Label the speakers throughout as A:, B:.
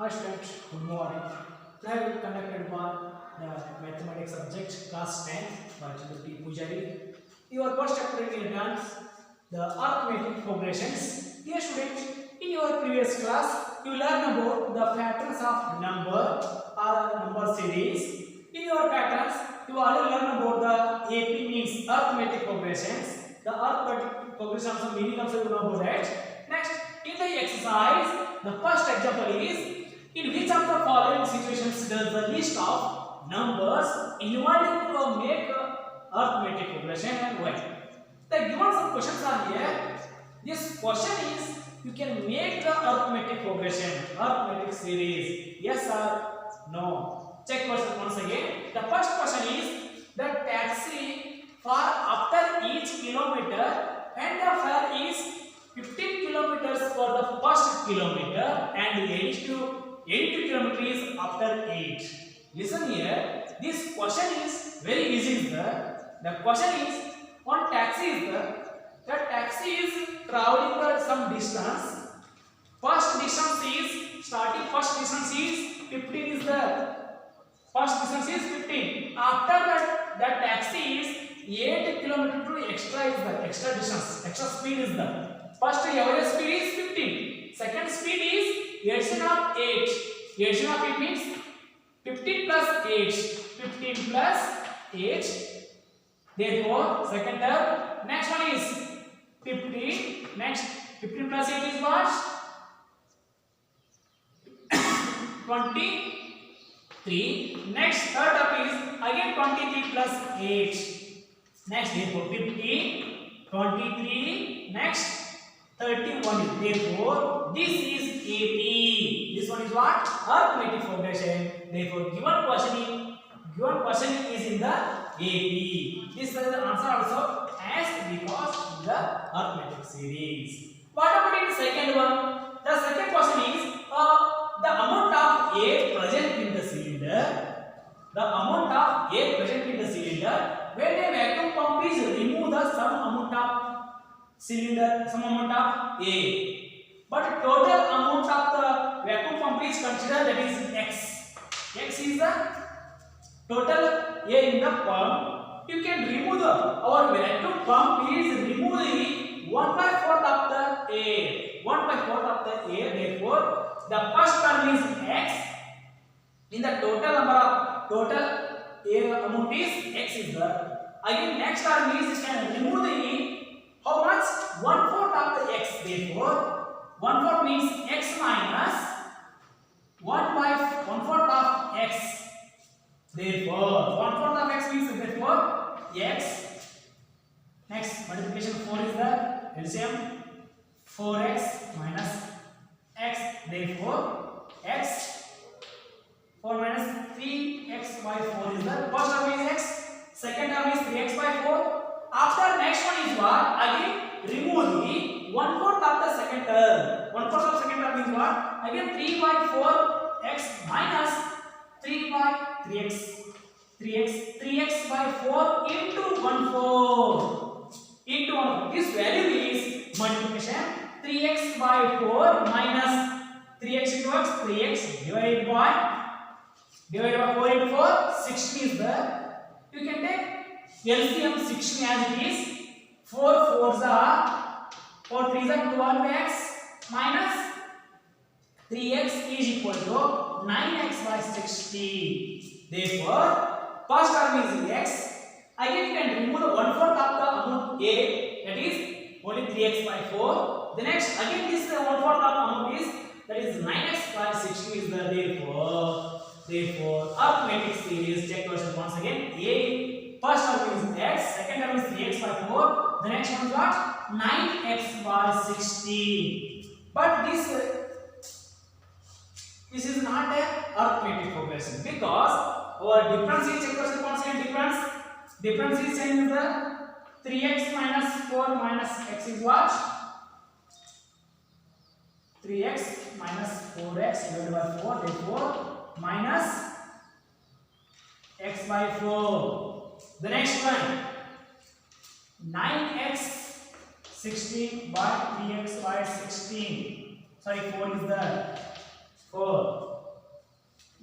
A: Hi students, good morning. Today I will conduct one the mathematics subject class 10th by Chandra P. Pujari. Your first chapter in advance the arithmetic progressions. Dear students, in your previous class you learn about the patterns of number or number series. In your patterns you already learn about the AP means arithmetic progressions. The arithmetic progressions meaning also you know about that. Next, in the exercise, the first example is in which of the following situations does the list of numbers involved to make arithmetic progression and why? The given some questions are here. This question is you can make the arithmetic progression, arithmetic series. Yes or no? Check question once again. The first question is the taxi for after each kilometer and the fare is 15 kilometers for the first kilometer and 82 kilometers after 8. Listen here. This question is very easy. The question is one taxi is the taxi is traveling some distance. First distance is starting. First distance is 15 is the first distance is 15. After that, the taxi is 8 km to extra is the extra distance. Extra speed is the first average speed is 15. Second speed is addition of 8. Addition of 8 means 15 plus 8. 15 plus 8. Therefore, second term. Next one is 15. Next 15 plus 8 is what? 23. Next third term is again 23 plus 8. Next therefore 15, 23. Next 31. Therefore, this is AP. This one is what? Arithmetic progression. Therefore, given question is in the AP. This is the answer also as because in the arithmetic series. What about the second one? The second question is the amount of air present in the cylinder. The amount of air present in the cylinder when a vacuum pump is remove the some amount of cylinder, some amount of air, but total amount of the vacuum pump is considered that is X. X is the total air in the pump. You can remove the our vacuum pump is removing 1/4 of the air. 1/4 of the air. Therefore, the first term is X. In the total number of total air amount is X is the. Again, next term is you can remove the how much? 1/4 of the X. Therefore, 1/4 means X minus 1/4 of X. Therefore, 1/4 of X means therefore X. Next multiplication 4 is the LCM 4X minus X. Therefore, X 4 minus 3X by 4 is the first term is X. Second term is 3X by 4. After next one is what? Again remove the 1/4 of the second term. 1/4 of second term is what? Again 3 by 4x minus 3 by 3x by 4 into 1/4 into 1/4. This value is multiplication 3x by 4 minus 3x into x 3x divided by 4 into 4 16 is the you can take LCM 16 as it is 4 4s are 4 3s are 12x minus 3x is equal to 9x by 16. Therefore, first term is x. Again you can remove the 1/4 of the amount a, that is only 3x by 4. The next again this 1/4 of amount is that is 9x by 16 is the therefore arithmetic series. Check question once again. A first term is x, second term is 3x by 4. The next one is what? 9x by 16. But this is not a arithmetic progression because our difference is check question once again. Difference is saying the 3x minus 4 minus x is what? 3x minus 4x divided by 4. Therefore, minus x by 4. The next one 9x 16 by 3x by 16. Sorry, 4 is the 4.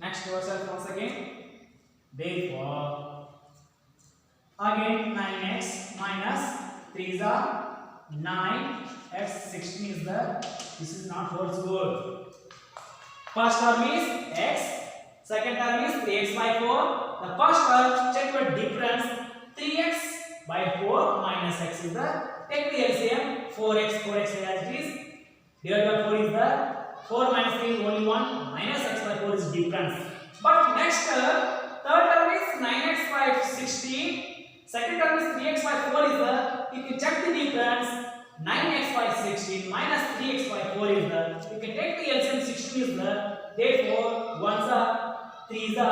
A: Next yourself once again. Therefore, again 9x minus 3 is the 9, x 16 is the, this is not possible. First term is x, second term is 3x by 4. The first term, check your difference. 3x by 4 minus x is the, take the LCM, 4x as it is. Divided by 4 is the, 4 minus 3 is only 1, minus x by 4 is difference. But next term, third term is 9x by 16. Second term is 3x by 4 is the, if you check the difference, 9x by 16 minus 3x by 4 is the, you can take the LCM, 16 is the, therefore 1 is the, 3 is the,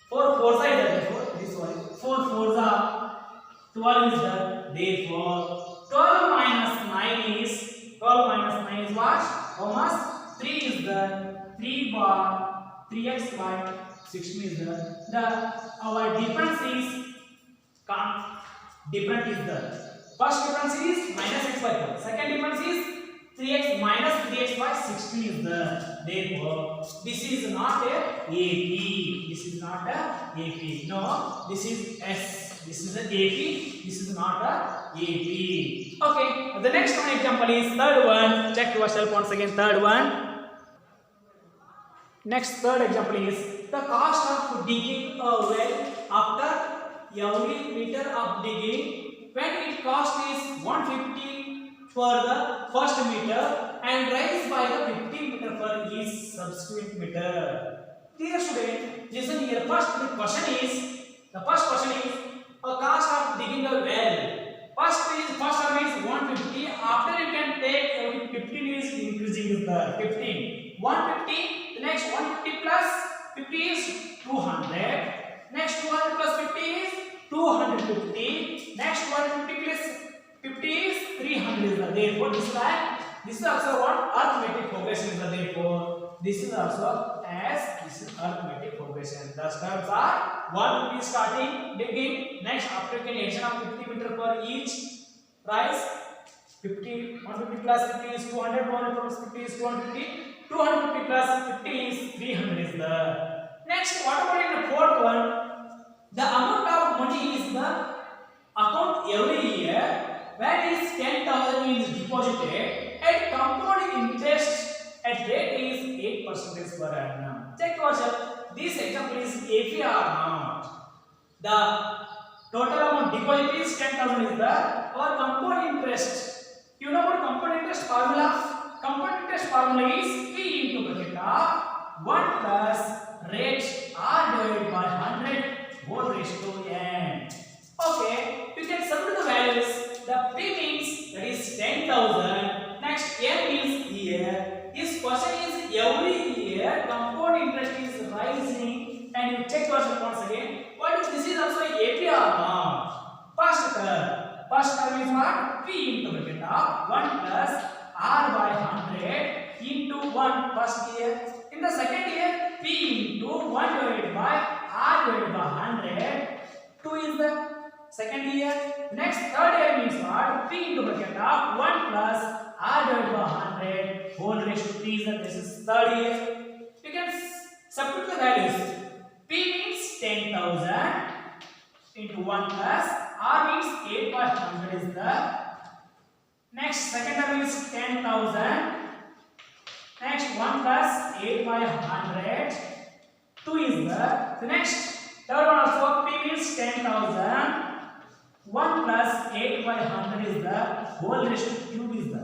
A: 4 4 is the, therefore this one, 4 4 is the, 12 is the, therefore 12 minus 9 is, 12 minus 9 is what? How much? 3 is the, 3 by 3x by 16 is the our difference is, difference is the, first difference is minus x by 4, second difference is 3x minus 3x by 16 is the, therefore this is not a AP, this is not a AP, no, this is S, this is a AP, this is not a AP. Okay, the next one example is third one, check yourself once again, third one. Next third example is the cost of digging a well after every meter of digging, when it cost is 150 for the first meter and rise by the 50 meter for each subsequent meter. Dear student, listen here. First question is a cost of digging a well. First term is 150. After you can take every 15 is increasing the 15. 150. The next 150 plus 50 is 200. Next 200 plus 50 is 250. Next 150 plus 50 is 300 is the, therefore this is also what arithmetic progression is the, therefore this is also as this is arithmetic progression. The steps are 150 starting digging, next after can addition of 50 meter for each rise, 50 150 plus 50 is 200, 200 plus 50 is 250, 250 plus 50 is 300 is the. Next, what about in the fourth one? The amount of money is the account every year when is 10,000 is deposited at compound interest at rate is 8% per annum. Check yourself. This example is AP or not. The total amount deposit is 10,000 is the, or compound interest. You know about compound interest formula? Compound interest formula is P into bracket of 1 plus rate R divided by 100 whole raised to n. Okay, you can substitute the values. The P means that is 10,000. Next n means year. This question is every year compound interest is rising, and you check yourself once again. What if this is also AP or not? First term is what? P into bracket of 1 plus R by 100 into 1 first year. In the second year, P into 1 divided by R divided by 100. 2 is the second year. Next third year means what? P into bracket of 1 plus R divided by 100 whole raised to 3 is the, this is third year. You can substitute the values. P means 10,000 into 1 plus R means 8 by 100 is the. Next second term is 10,000. Next 1 plus 8 by 100. 2 is the next third one also. P means 10,000. 1 plus 8 by 100 is the whole raised to cube is the.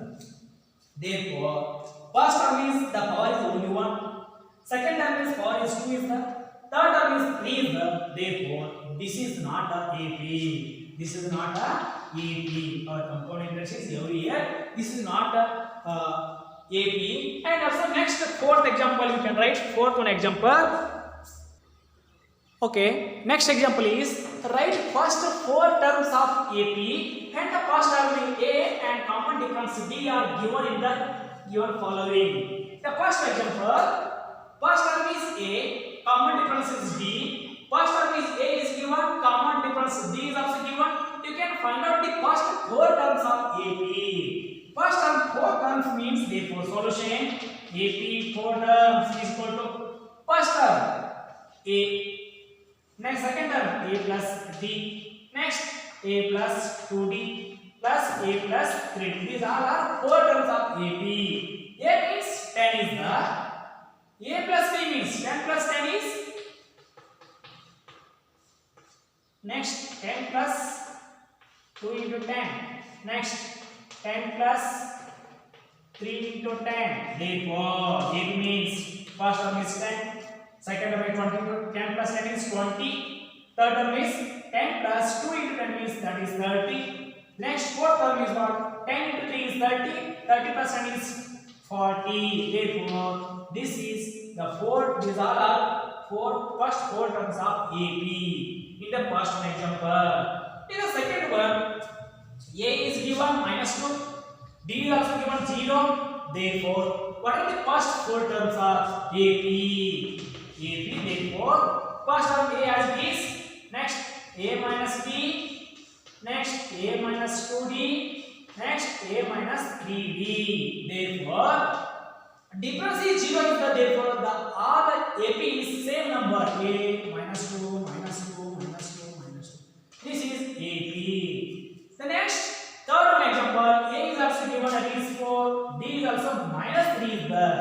A: Therefore, first term is the power is only 1. Second term is power is 2 is the. Third term is 3 is the. Therefore, this is not a AP. This is not a AP. Our compound interest is every year. This is not a AP. And also next fourth example you can write fourth one example. Okay, next example is write first 4 terms of AP and the first term A and common difference B are given in the given following. The first example, first term is A, common difference is B. First term is A is given, common difference B is also given. You can find out the first 4 terms of AP. First term 4 terms means therefore solution AP 4 terms is equal to. first term a, next second term a plus d, next a plus 2d plus a plus 3d. These all are four terms of AP. A means 10 is the a plus b means 10 plus 10 is next 10 plus 2 into 10, next 10 plus 3 into 10. Therefore, it means first term is 10, second term is 20, 10 plus 10 is 20, third term is 10 plus 2 into 10 means that is 30. Next fourth term is what? 10 into 3 is 30, 30 plus 10 is 40. Therefore, this is the these are first four terms of AP in the first one example. In the second one, a is given -2, d is also given 0. Therefore, what are the first four terms of AP? Therefore, first term a as b is next a minus b, next a minus 2d, next a minus 3d. Therefore, difference is 0 is the, therefore the all the AP is same number a minus 2 minus 2 minus 2 minus 2. This is AP. The next third one example, a is also given that is 4, d is also minus 3 is there.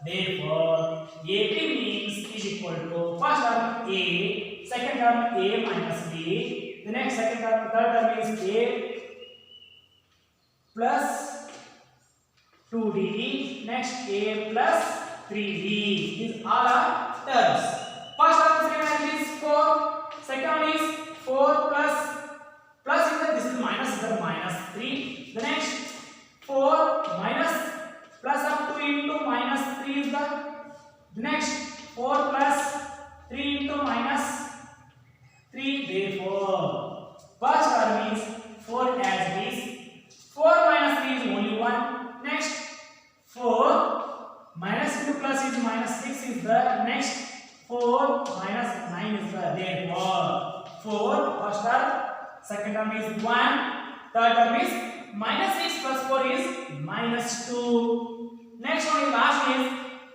A: Therefore, AP means is equal to first term a, second term a minus b, the next third term is a plus 2d, next a plus 3d. These all are terms. First term is 4, second one is 4 plus is the, this is minus is the minus 3. The next 4 minus plus of 2 into minus 3 is the next 4 plus 3 into minus 3. Therefore, first term is 4 as this. 4 minus 3 is only 1. Next 4 minus into plus is minus 6 is the next 4 minus 9 is the. Therefore, 4 first term, second term is 1, third term is minus 6 plus 4 is minus 2. Next one is last is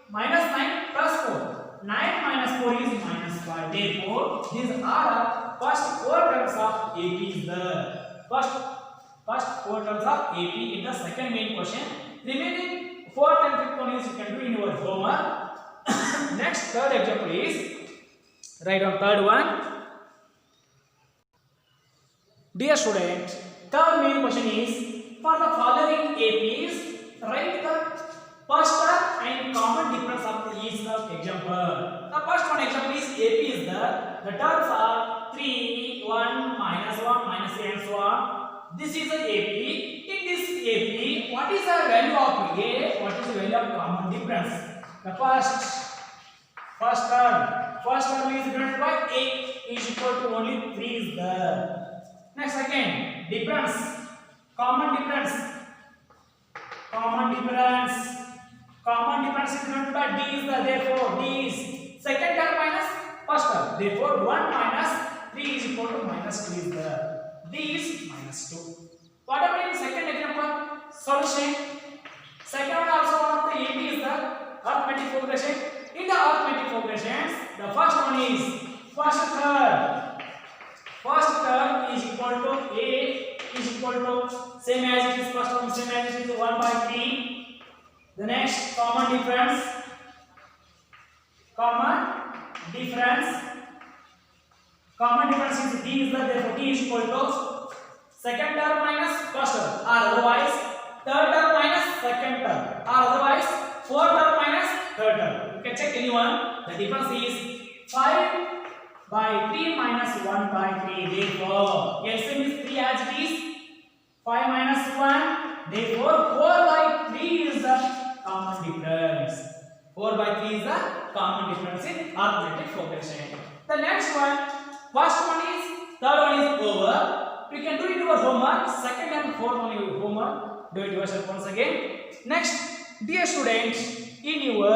A: minus 9 plus 4. 9 minus 4 is minus 5. Therefore, these are first four terms of AP is the first four terms of AP in the second main question. Remaining fourth and fifth one is you can do in your homework. Next third example is write on third one. Dear student, third main question is for the following APs write the first term and common difference of each example. The first one example is AP is the terms are 3, 1, minus 1, minus 3 and so on. This is the AP. In this AP, what is the value of A? What is the value of common difference? The first term is given by A is equal to only 3 is there. Next second, difference, common difference is given by D is the, therefore D is second term minus first term. Therefore 1 minus 3 is equal to minus 2 is there. D is minus 2. What about in second example? Solution. Second one also one of the AP is the arithmetic progression. In the arithmetic progressions, the first one is first term is equal to A is equal to same as it is first term, same as it is 1 by 3. The next common difference is D is the, therefore D is equal to second term minus first term, or otherwise third term minus second term, or otherwise fourth term minus third term. You can check anyone. The difference is 5 by 3 minus 1 by 3. Therefore, LCM is 3 as it is. 5 minus 1. Therefore, 4 by 3 is the common difference. 4 by 3 is the common difference in arithmetic progression. The next one, first one is, third one is over. You can do it your homework. Second and fourth one your homework. Do it yourself once again. Next, dear students, in your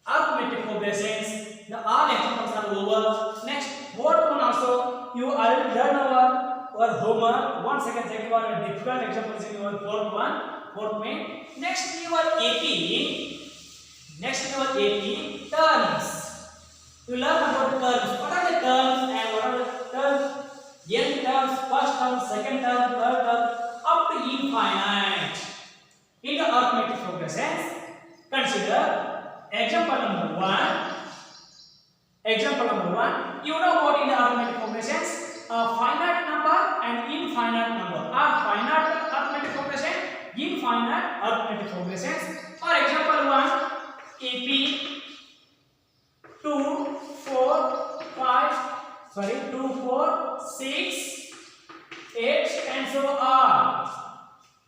A: arithmetic progressions, the all examples are over. Next, fourth one also you already done our homework. Once again, check your difficult examples in your fourth main. Next, your AP. Next in our AP, terms. To learn about terms. What are the terms and what are the terms? N terms, first term, second term, third term, up to infinite. In the arithmetic progressions, consider example number 1. Example number 1. You know what in the arithmetic progressions? A finite number and infinite number. A finite arithmetic progression, infinite arithmetic progressions. For example 1, AP 2, 4, 6, 8 and so on.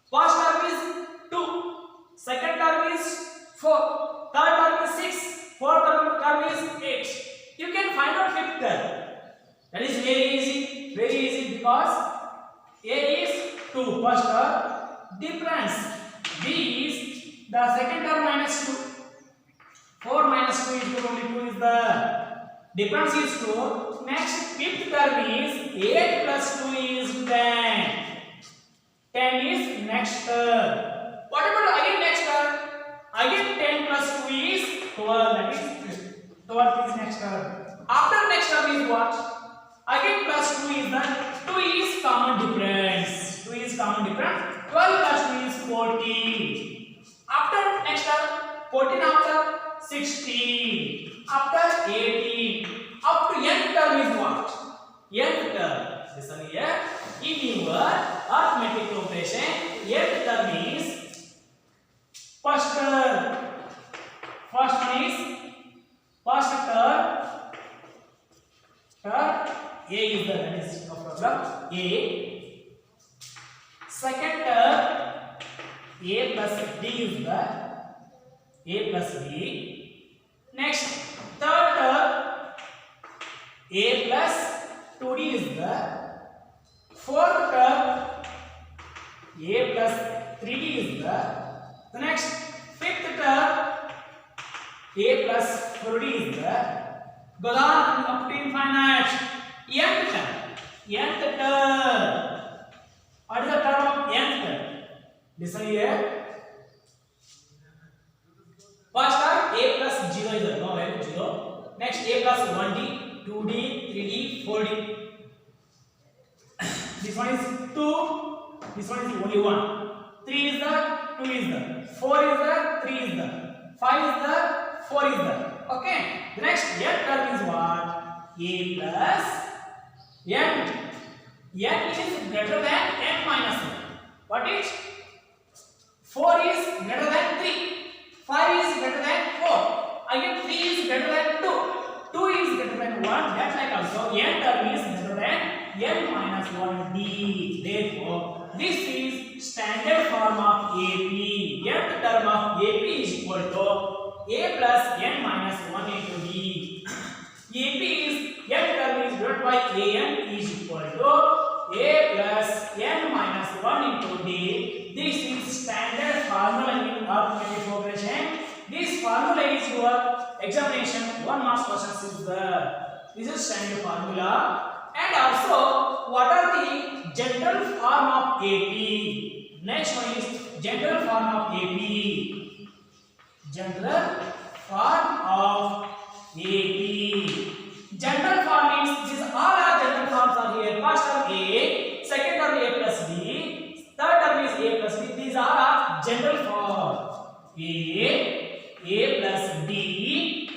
A: First term is 2, second term is 4, third term is 6, fourth term is 8. You can find out fifth term. That is very easy because A is 2, first term, difference. B is the second term minus 2. 4 minus 2 is equal to only 2 is the difference is 2. Next fifth term is 8 plus 2 is 10. 10 is next term. What about again next term? Again 10 plus 2 is 12. That is 12 is next term. After next term is what? Again plus 2 is the 2 is common difference. 2 is common difference. 12 plus 2 is 14. After next term 14 after 16. After 18. Up to n term is what? N term. Listen here. In your arithmetic progression, n term is first term. First one is first term. A is the, that is no problem. A. Second term A plus D is the A plus B. Next third term A plus 2D is the fourth term A plus 3D is the next fifth term A plus 4D is the goes on up to infinite. Nth term. What is the term of nth term? Listen here. First term A plus 0 is the no value 0. Next A plus 1D, 2D, 3D, 4D. This one is 2. This one is only 1. 3 is the, 2 is the, 4 is the, 3 is the, 5 is the, 4 is the. Okay. The next n term is what? A plus n. N is greater than n minus 1. What is? 4 is greater than 3. 5 is greater than 4. Again 3 is greater than 2. 2 is greater than 1. That's like also n term is greater than n minus 1d. Therefore, this is standard form of AP. Nth term of AP is equal to A plus n minus 1 into d. AP is n term is divided by an is equal to A plus n minus 1 into d. This is standard formula in arithmetic progression. This formula is your examination 1 marks questions is there. This is standard formula. And also, what are the general form of AP? Next one is general form of AP. General form of AP. General form means these all are general forms are here. First term A, second term A plus B, third term is A plus B. These all are general form. A plus D,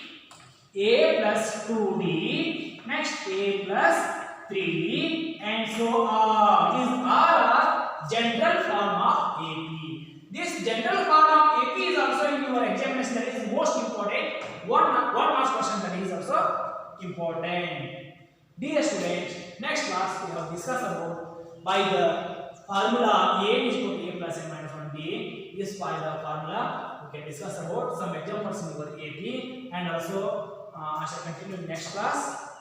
A: A plus 2D, next A plus 3D, and so on. These all are general form of AP. This general form of AP is also in your examination. That is most important. One marks question that is also important. Dear students, next class we have discussed about by the formula A is equal to A plus n minus 1b. This by the formula we can discuss about some examples in your AP, and also I shall continue in next class.